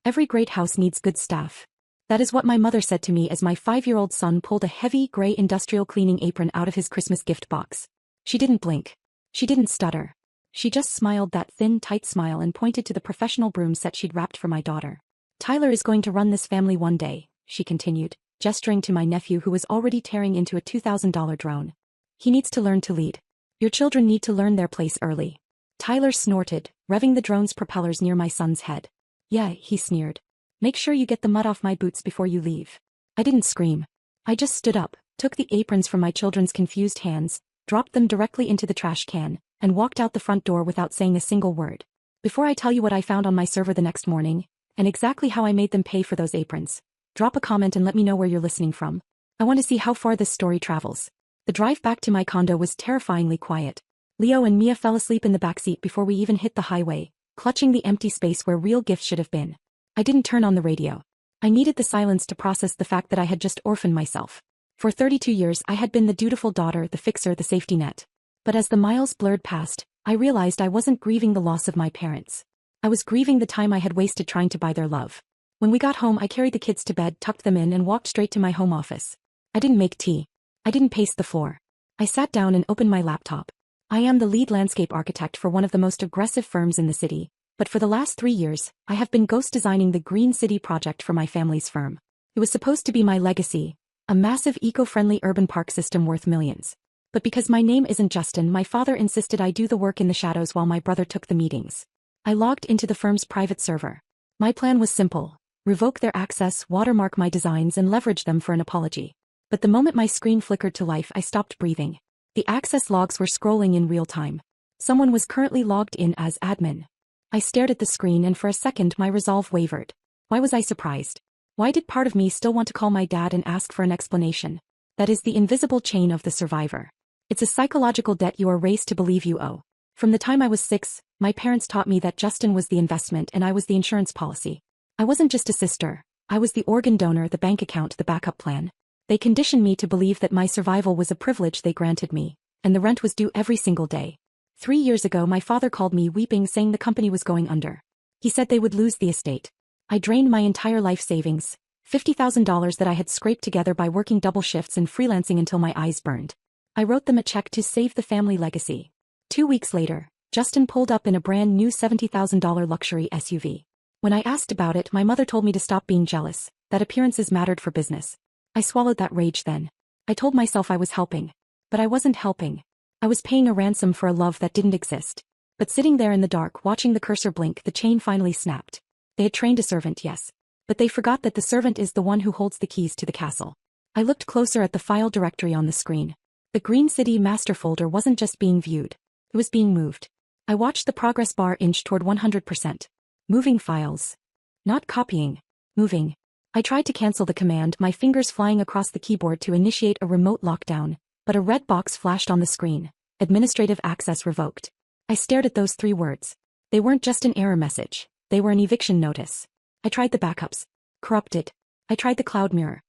Every great house needs good staff. That is what my mother said to me as my 5-year-old son pulled a heavy, gray industrial cleaning apron out of his Christmas gift box. She didn't blink. She didn't stutter. She just smiled that thin, tight smile and pointed to the professional broom set she'd wrapped for my daughter. Tyler is going to run this family one day, she continued, gesturing to my nephew who was already tearing into a $2,000 drone. He needs to learn to lead. Your children need to learn their place early. Tyler snorted, revving the drone's propellers near my son's head. Yeah, he sneered. Make sure you get the mud off my boots before you leave. I didn't scream. I just stood up, took the aprons from my children's confused hands, dropped them directly into the trash can, and walked out the front door without saying a single word. Before I tell you what I found on my server the next morning, and exactly how I made them pay for those aprons, drop a comment and let me know where you're listening from. I want to see how far this story travels. The drive back to my condo was terrifyingly quiet. Leo and Mia fell asleep in the backseat before we even hit the highway, clutching the empty space where real gifts should have been. I didn't turn on the radio. I needed the silence to process the fact that I had just orphaned myself. For 32 years I had been the dutiful daughter, the fixer, the safety net. But as the miles blurred past, I realized I wasn't grieving the loss of my parents. I was grieving the time I had wasted trying to buy their love. When we got home I carried the kids to bed, tucked them in and walked straight to my home office. I didn't make tea. I didn't pace the floor. I sat down and opened my laptop. I am the lead landscape architect for one of the most aggressive firms in the city, but for the last 3 years, I have been ghost designing the Green City project for my family's firm. It was supposed to be my legacy, a massive eco-friendly urban park system worth millions. But because my name isn't Justin, my father insisted I do the work in the shadows while my brother took the meetings. I logged into the firm's private server. My plan was simple: revoke their access, watermark my designs and leverage them for an apology. But the moment my screen flickered to life I stopped breathing. The access logs were scrolling in real time. Someone was currently logged in as admin. I stared at the screen and for a second my resolve wavered. Why was I surprised? Why did part of me still want to call my dad and ask for an explanation? That is the invisible chain of the survivor. It's a psychological debt you are raised to believe you owe. From the time I was 6, my parents taught me that Justin was the investment and I was the insurance policy. I wasn't just a sister. I was the organ donor, the bank account, the backup plan. They conditioned me to believe that my survival was a privilege they granted me, and the rent was due every single day. 3 years ago my father called me weeping, saying the company was going under. He said they would lose the estate. I drained my entire life savings, $50,000 that I had scraped together by working double shifts and freelancing until my eyes burned. I wrote them a check to save the family legacy. 2 weeks later, Justin pulled up in a brand new $70,000 luxury SUV. When I asked about it, my mother told me to stop being jealous, that appearances mattered for business. I swallowed that rage then. I told myself I was helping. But I wasn't helping. I was paying a ransom for a love that didn't exist. But sitting there in the dark watching the cursor blink, the chain finally snapped. They had trained a servant, yes. But they forgot that the servant is the one who holds the keys to the castle. I looked closer at the file directory on the screen. The Green City master folder wasn't just being viewed. It was being moved. I watched the progress bar inch toward 100%. Moving files. Not copying. Moving. I tried to cancel the command, my fingers flying across the keyboard to initiate a remote lockdown, but a red box flashed on the screen. Administrative access revoked. I stared at those 3 words. They weren't just an error message. They were an eviction notice. I tried the backups. Corrupted. I tried the cloud mirror.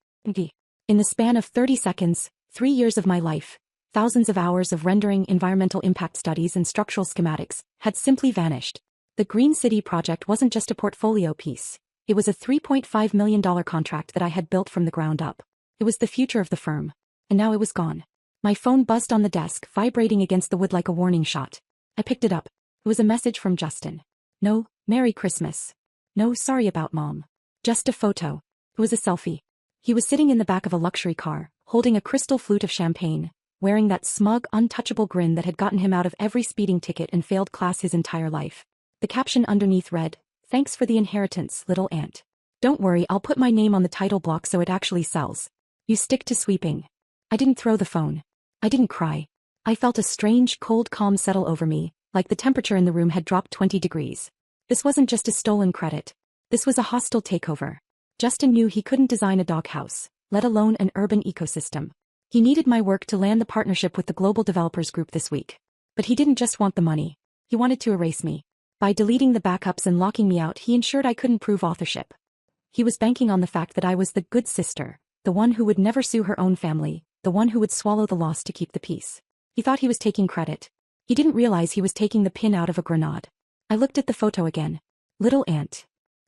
In the span of 30 seconds, 3 years of my life, thousands of hours of rendering, environmental impact studies and structural schematics, had simply vanished. The Green City project wasn't just a portfolio piece. It was a $3.5 million contract that I had built from the ground up. It was the future of the firm. And now it was gone. My phone buzzed on the desk, vibrating against the wood like a warning shot. I picked it up. It was a message from Justin. No, Merry Christmas. No, sorry about Mom. Just a photo. It was a selfie. He was sitting in the back of a luxury car, holding a crystal flute of champagne, wearing that smug, untouchable grin that had gotten him out of every speeding ticket and failed class his entire life. The caption underneath read, "Thanks for the inheritance, little aunt. Don't worry, I'll put my name on the title block so it actually sells. You stick to sweeping." I didn't throw the phone. I didn't cry. I felt a strange, cold calm settle over me, like the temperature in the room had dropped 20 degrees. This wasn't just a stolen credit. This was a hostile takeover. Justin knew he couldn't design a doghouse, let alone an urban ecosystem. He needed my work to land the partnership with the Global Developers Group this week. But he didn't just want the money. He wanted to erase me. By deleting the backups and locking me out, he ensured I couldn't prove authorship. He was banking on the fact that I was the good sister, the one who would never sue her own family, the one who would swallow the loss to keep the peace. He thought he was taking credit. He didn't realize he was taking the pin out of a grenade. I looked at the photo again. Little aunt.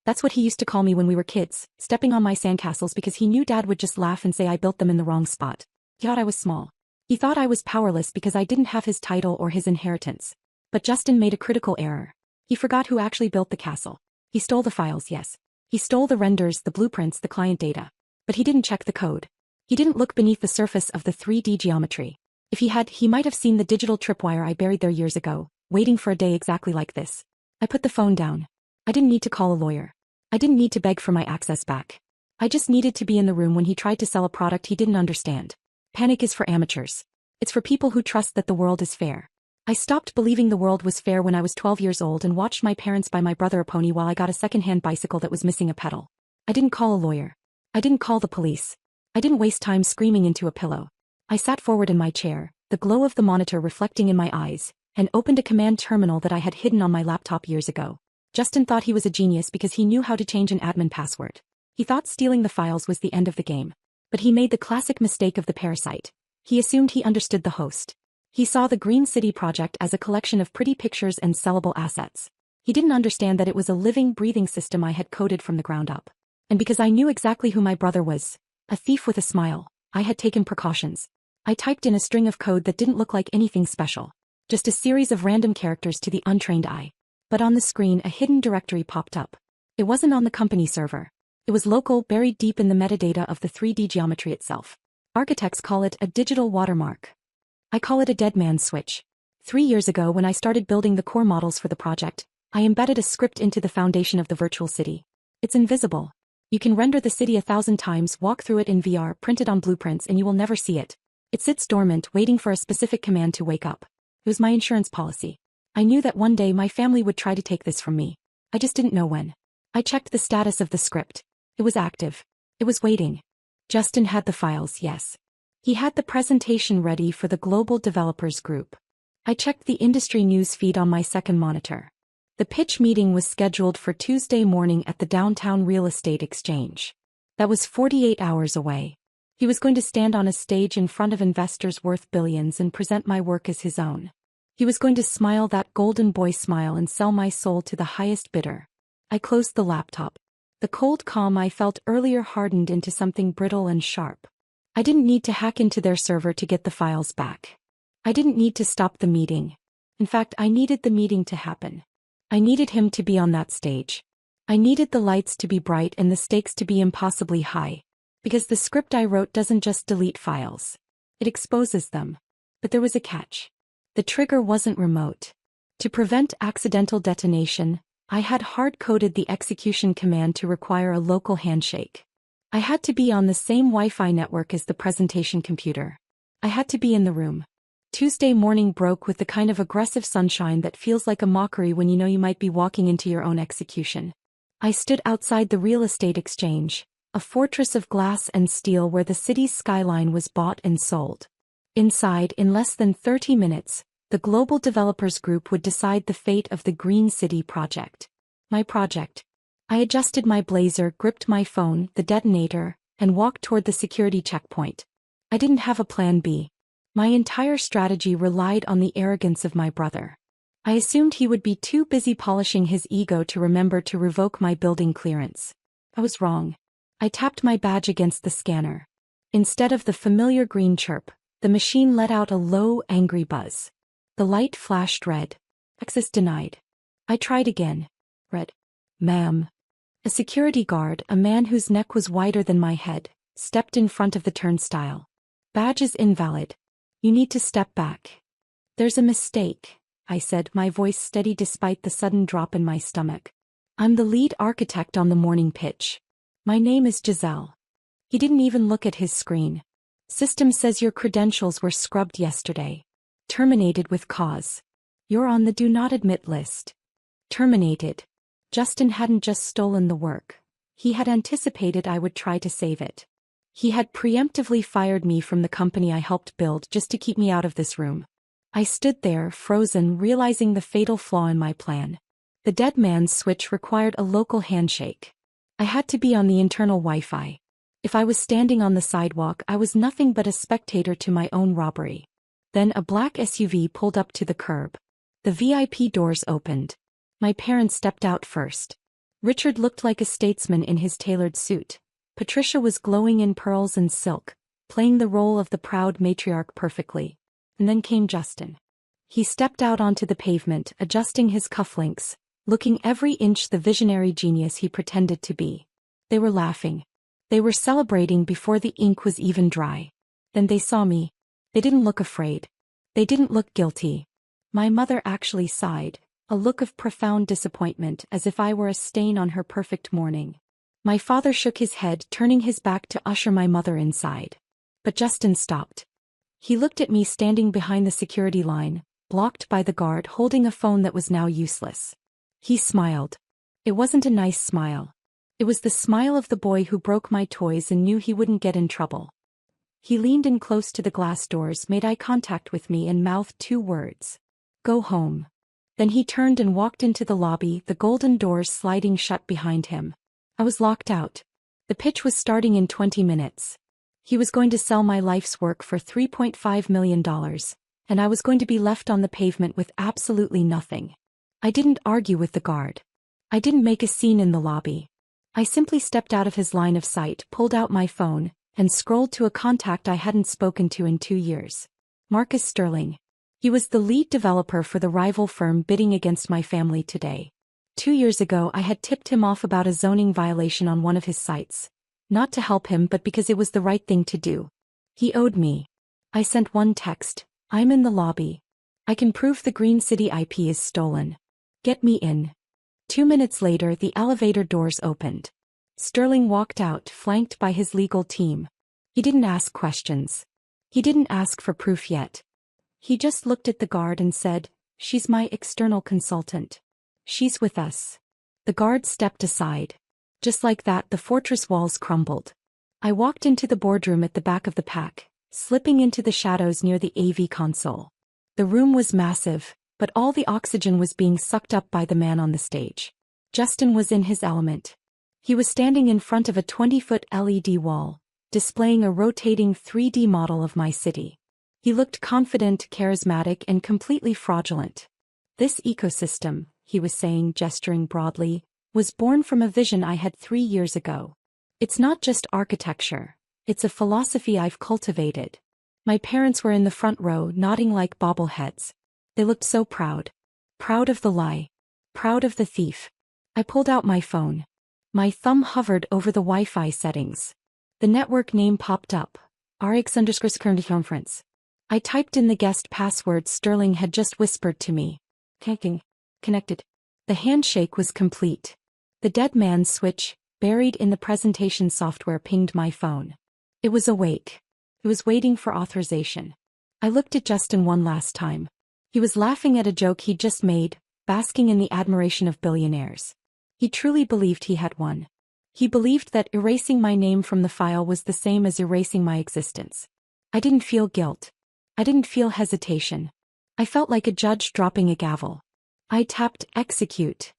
That's what he used to call me when we were kids, stepping on my sandcastles because he knew Dad would just laugh and say I built them in the wrong spot. He thought I was small. He thought I was powerless because I didn't have his title or his inheritance. But Justin made a critical error. He forgot who actually built the castle. He stole the files, yes. He stole the renders, the blueprints, the client data. But he didn't check the code. He didn't look beneath the surface of the 3D geometry. If he had, he might have seen the digital tripwire I buried there years ago, waiting for a day exactly like this. I put the phone down. I didn't need to call a lawyer. I didn't need to beg for my access back. I just needed to be in the room when he tried to sell a product he didn't understand. Panic is for amateurs. It's for people who trust that the world is fair. I stopped believing the world was fair when I was 12 years old and watched my parents buy my brother a pony while I got a second-hand bicycle that was missing a pedal. I didn't call a lawyer. I didn't call the police. I didn't waste time screaming into a pillow. I sat forward in my chair, the glow of the monitor reflecting in my eyes, and opened a command terminal that I had hidden on my laptop years ago. Justin thought he was a genius because he knew how to change an admin password. He thought stealing the files was the end of the game. But he made the classic mistake of the parasite. He assumed he understood the host. He saw the Green City project as a collection of pretty pictures and sellable assets. He didn't understand that it was a living, breathing system I had coded from the ground up. And because I knew exactly who my brother was, a thief with a smile, I had taken precautions. I typed in a string of code that didn't look like anything special. Just a series of random characters to the untrained eye. But on the screen a hidden directory popped up. It wasn't on the company server. It was local, buried deep in the metadata of the 3D geometry itself. Architects call it a digital watermark. I call it a dead man's switch. 3 years ago when I started building the core models for the project, I embedded a script into the foundation of the virtual city. It's invisible. You can render the city 1,000 times, walk through it in VR, print it on blueprints, and you will never see it. It sits dormant, waiting for a specific command to wake up. It was my insurance policy. I knew that one day my family would try to take this from me. I just didn't know when. I checked the status of the script. It was active. It was waiting. Justin had the files, yes. He had the presentation ready for the global developers group. I checked the industry news feed on my second monitor. The pitch meeting was scheduled for Tuesday morning at the downtown real estate exchange. That was 48 hours away. He was going to stand on a stage in front of investors worth billions and present my work as his own. He was going to smile that golden boy smile and sell my soul to the highest bidder. I closed the laptop. The cold calm I felt earlier hardened into something brittle and sharp. I didn't need to hack into their server to get the files back. I didn't need to stop the meeting. In fact, I needed the meeting to happen. I needed him to be on that stage. I needed the lights to be bright and the stakes to be impossibly high. Because the script I wrote doesn't just delete files. It exposes them. But there was a catch. The trigger wasn't remote. To prevent accidental detonation, I had hard-coded the execution command to require a local handshake. I had to be on the same Wi-Fi network as the presentation computer. I had to be in the room. Tuesday morning broke with the kind of aggressive sunshine that feels like a mockery when you know you might be walking into your own execution. I stood outside the real estate exchange, a fortress of glass and steel where the city's skyline was bought and sold. Inside, in less than 30 minutes, the global developers group would decide the fate of the Green City project. My project. I adjusted my blazer, gripped my phone, the detonator, and walked toward the security checkpoint. I didn't have a plan B. My entire strategy relied on the arrogance of my brother. I assumed he would be too busy polishing his ego to remember to revoke my building clearance. I was wrong. I tapped my badge against the scanner. Instead of the familiar green chirp, the machine let out a low, angry buzz. The light flashed red. Access denied. I tried again. Red. Ma'am. A security guard, a man whose neck was wider than my head, stepped in front of the turnstile. Badge is invalid. You need to step back. There's a mistake, I said, my voice steady despite the sudden drop in my stomach. I'm the lead architect on the morning pitch. My name is Giselle. He didn't even look at his screen. System says your credentials were scrubbed yesterday. Terminated with cause. You're on the do not admit list. Terminated. Justin hadn't just stolen the work. He had anticipated I would try to save it. He had preemptively fired me from the company I helped build just to keep me out of this room. I stood there, frozen, realizing the fatal flaw in my plan. The dead man's switch required a local handshake. I had to be on the internal Wi-Fi. If I was standing on the sidewalk, I was nothing but a spectator to my own robbery. Then a black SUV pulled up to the curb. The VIP doors opened. My parents stepped out first. Richard looked like a statesman in his tailored suit. Patricia was glowing in pearls and silk, playing the role of the proud matriarch perfectly. And then came Justin. He stepped out onto the pavement, adjusting his cufflinks, looking every inch the visionary genius he pretended to be. They were laughing. They were celebrating before the ink was even dry. Then they saw me. They didn't look afraid. They didn't look guilty. My mother actually sighed, a look of profound disappointment, as if I were a stain on her perfect morning. My father shook his head, turning his back to usher my mother inside. But Justin stopped. He looked at me standing behind the security line, blocked by the guard, holding a phone that was now useless. He smiled. It wasn't a nice smile. It was the smile of the boy who broke my toys and knew he wouldn't get in trouble. He leaned in close to the glass doors, made eye contact with me, and mouthed 2 words. Go home. Then he turned and walked into the lobby, the golden doors sliding shut behind him. I was locked out. The pitch was starting in 20 minutes. He was going to sell my life's work for $3.5 million, and I was going to be left on the pavement with absolutely nothing. I didn't argue with the guard. I didn't make a scene in the lobby. I simply stepped out of his line of sight, pulled out my phone, and scrolled to a contact I hadn't spoken to in 2 years. Marcus Sterling. He was the lead developer for the rival firm bidding against my family today. 2 years ago I had tipped him off about a zoning violation on one of his sites. Not to help him, but because it was the right thing to do. He owed me. I sent one text. I'm in the lobby. I can prove the Green City IP is stolen. Get me in. 2 minutes later the elevator doors opened. Sterling walked out, flanked by his legal team. He didn't ask questions. He didn't ask for proof yet. He just looked at the guard and said, "She's my external consultant. She's with us." The guard stepped aside. Just like that, the fortress walls crumbled. I walked into the boardroom at the back of the pack, slipping into the shadows near the AV console. The room was massive, but all the oxygen was being sucked up by the man on the stage. Justin was in his element. He was standing in front of a 20-foot LED wall, displaying a rotating 3D model of my city. He looked confident, charismatic, and completely fraudulent. This ecosystem, he was saying, gesturing broadly, was born from a vision I had 3 years ago. It's not just architecture. It's a philosophy I've cultivated. My parents were in the front row, nodding like bobbleheads. They looked so proud. Proud of the lie. Proud of the thief. I pulled out my phone. My thumb hovered over the Wi-Fi settings. The network name popped up. RX_current conference. I typed in the guest password Sterling had just whispered to me. Connected. The handshake was complete. The dead man's switch, buried in the presentation software, pinged my phone. It was awake. It was waiting for authorization. I looked at Justin one last time. He was laughing at a joke he'd just made, basking in the admiration of billionaires. He truly believed he had won. He believed that erasing my name from the file was the same as erasing my existence. I didn't feel guilt. I didn't feel hesitation. I felt like a judge dropping a gavel. I tapped execute.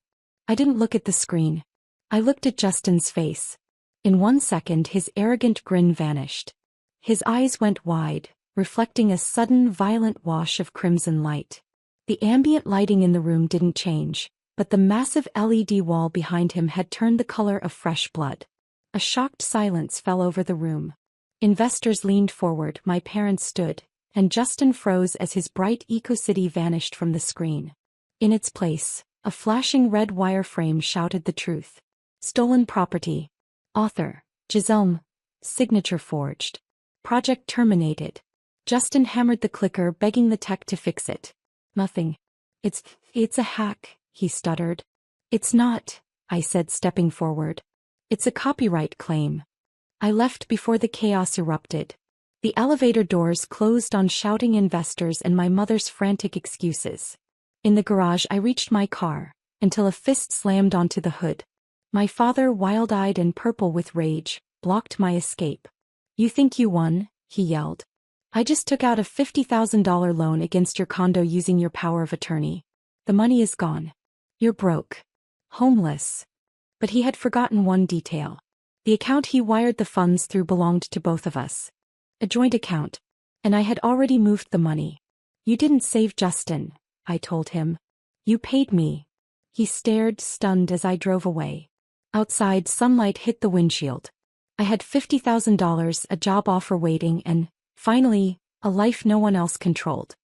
I didn't look at the screen. I looked at Justin's face. In 1 second his arrogant grin vanished. His eyes went wide, reflecting a sudden violent wash of crimson light. The ambient lighting in the room didn't change, but the massive LED wall behind him had turned the color of fresh blood. A shocked silence fell over the room. Investors leaned forward, my parents stood, and Justin froze as his bright eco-city vanished from the screen. In its place, a flashing red wireframe shouted the truth. Stolen property. Author, Giselle. Signature forged. Project terminated. Justin hammered the clicker, begging the tech to fix it. Nothing. It's a hack, he stuttered. It's not, I said, stepping forward. It's a copyright claim. I left before the chaos erupted. The elevator doors closed on shouting investors and my mother's frantic excuses. In the garage I reached my car, until a fist slammed onto the hood. My father, wild-eyed and purple with rage, blocked my escape. You think you won? He yelled. I just took out a $50,000 loan against your condo using your power of attorney. The money is gone. You're broke. Homeless. But he had forgotten one detail. The account he wired the funds through belonged to both of us. A joint account. And I had already moved the money. You didn't save Justin, I told him. You paid me. He stared, stunned as I drove away. Outside, sunlight hit the windshield. I had $50,000, a job offer waiting, and, finally, a life no one else controlled.